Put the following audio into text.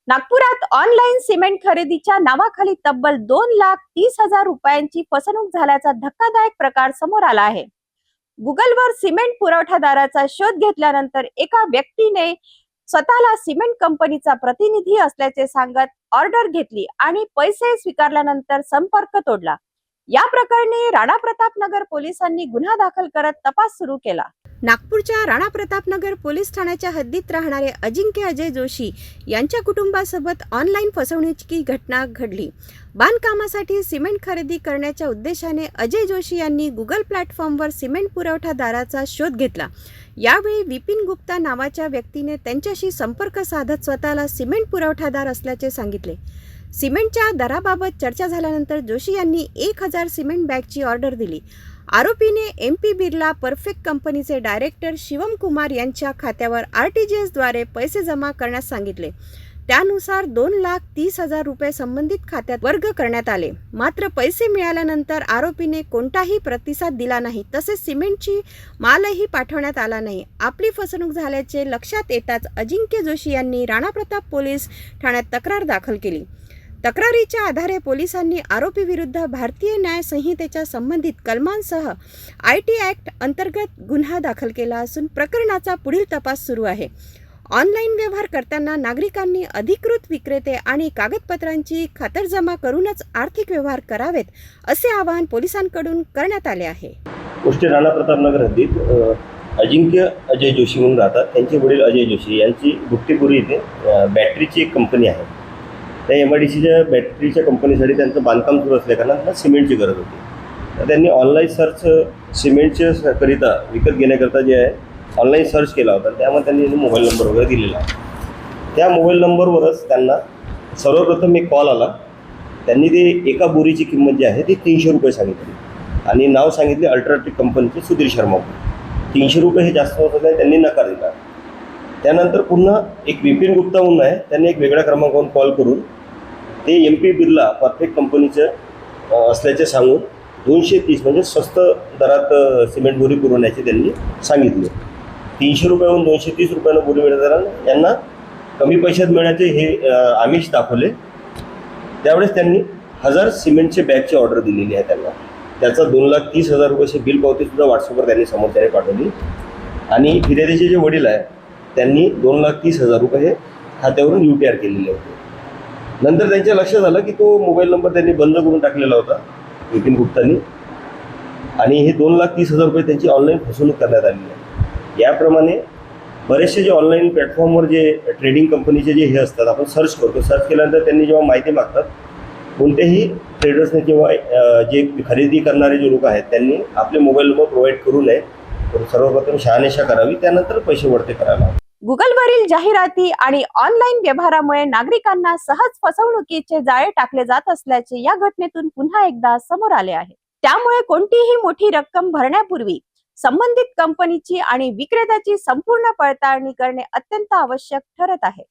नागपुरात online cement खरेदीच्या नावाखाली तब्बल 2,30,000 रुपयांची फसवणूक झाल्याचा धक्कादायक प्रकार समोर आला आहे। गुगलवर सिमेंट पुरवठादाराचा शोध घेतल्यानंतर एका व्यक्तीने स्वतःला सिमेंट कंपनीचा प्रतिनिधी असल्याचे सांगत ऑर्डर घेतली आणि पैसे स्वीकारल्यानंतर संपर्क तोडला। या प्रकरणी राणा प्रतापनगर पोलिसांनी गुन्हा दाखल करत तपास सुरू केला। नागपूरच्या राणा प्रतापनगर पोलीस ठाण्याच्या हद्दीत राहणारे अजिंक्य अजय जोशी यांच्या कुटुंबासोबत ऑनलाईन फसवणुकीची घटना घडली। बांधकामासाठी सिमेंट खरेदी करण्याच्या उद्देशाने अजय जोशी यांनी गुगल प्लॅटफॉर्मवर सिमेंट पुरवठादाराचा शोध घेतला। यावेळी विपिन गुप्ता नावाच्या व्यक्तीने त्यांच्याशी संपर्क साधत स्वतःला सिमेंट पुरवठादार असल्याचे सांगितले। सिमेंटच्या दराबाबत चर्चा झाल्यानंतर जोशी यांनी 1,000 सिमेंट बॅगची ऑर्डर दिली। आरोपीने MP बिर्ला परफेक्ट कंपनीचे डायरेक्टर शिवम कुमार यांच्या खात्यावर RTGS द्वारे पैसे जमा करण्यास सांगितले। त्यानुसार 2,30,000 रुपये संबंधित खात्यात वर्ग करण्यात आले। मात्र पैसे मिळाल्यानंतर आरोपीने कोणताही प्रतिसाद दिला नाही, तसेच सिमेंटची मालही पाठवण्यात आला नाही। आपली फसवणूक झाल्याचे लक्षात येताच अजिंक्य जोशी यांनी राणा प्रताप पोलीस ठाण्यात तक्रार दाखल केली। तक्रारीच्या आधारे पोलिसांनी आरोपी विरुद्ध भारतीय न्याय संहितेच्या संबंधित कलमांसह IT ॲक्ट अंतर्गत गुन्हा दाखल केला असून प्रकरणाचा पुढील तपास सुरू आहे। ऑनलाईन व्यवहार करताना नागरिकांनी अधिकृत विक्रेते आणि कागदपत्रांची खातरजमा करूनच आर्थिक व्यवहार करावेत, असे आवाहन पोलिसांकडून करण्यात आले आहे। गोष्टी राणा प्रतापनगर हद्दीत अजिंक्य अजय जोशी म्हणून राहतात। त्यांचे वडील अजय जोशी यांची गुप्तीपुरी येथे बॅटरीची एक कंपनी आहे। त्या MIDCच्या बॅटरीच्या कंपनीसाठी त्यांचं बांधकाम सुरू असल्याकारणाने त्यांना सिमेंटची गरज होती। तर त्यांनी ऑनलाईन सर्च सिमेंटच्या करिता विकत घेण्याकरता जे आहे ऑनलाईन सर्च केला होता। त्यामुळे त्यांनी मोबाईल नंबर वगैरे दिलेला आहे। त्या मोबाईल नंबरवरच त्यांना सर्वप्रथम एक कॉल आला। त्यांनी ते एका बोरीची किंमत जी आहे ती 300 रुपये सांगितली आणि नाव सांगितले अल्ट्राटेक कंपनीचे सुधीर शर्मा। 300 रुपये हे जास्त होत नाही, त्यांनी नकार दिला। त्यानंतर पुन्हा एक विपिन गुप्ता म्हणून आहे, त्यांनी एक वेगळ्या क्रमांकावरून कॉल करून ते MP बिर्ला परफेक्ट कंपनीचं असल्याचे सांगून 230 म्हणजे स्वस्त दरात सिमेंट बोरी पुरवण्याचे त्यांनी सांगितले। 300 रुपयाहून 230 रुपयानं बोरी मिळताना यांना कमी पैशात मिळण्याचे हे आमिष दाखवले। त्यावेळेस त्यांनी 1000 सिमेंटचे बॅगची ऑर्डर दिलेली आहे त्यांना। त्याचा 2,30,000 रुपयाची बिल पावतीसुद्धा व्हॉट्सअपवर त्यांनी समोरच्याने पाठवली आणि फिर्यादीचे जे वडील आहे त्यांनी 2,30,000 रुपये हे खात्यावरून UTR केलेले होते। नंतर त्यांच्या लक्षात आलं की तो मोबाईल नंबर त्यांनी बंद करून टाकलेला होता विपिन गुप्तांनी आणि हे 2,30,000 रुपये त्यांची ऑनलाईन फसवणूक करण्यात आलेली आहे। याप्रमाणे बरेचसे जे ऑनलाईन प्लॅटफॉर्मवर जे ट्रेडिंग कंपनीचे जे हे असतात, आपण सर्च करतो, सर्च केल्यानंतर त्यांनी जेव्हा माहिती मागतात, कोणत्याही ट्रेडर्सने किंवा जे खरेदी करणारे जे लोक आहेत त्यांनी आपले मोबाईल नंबर प्रोव्हाइड करू नये। सर्वप्रथम शहानिशा करावी, त्यानंतर पैसे वळते करायला। गुगलवरील जाहिराती आणि ऑनलाईन व्यवहारामुळे नागरिकांना सहज फसवणुकीचे जाळे टाकले जात असल्याचे या घटनेतून पुन्हा एकदा समोर आले आहे। त्यामुळे कोणतीही मोठी रक्कम भरण्यापूर्वी संबंधित कंपनीची आणि विक्रेत्याची संपूर्ण पडताळणी करणे अत्यंत आवश्यक ठरत आहे।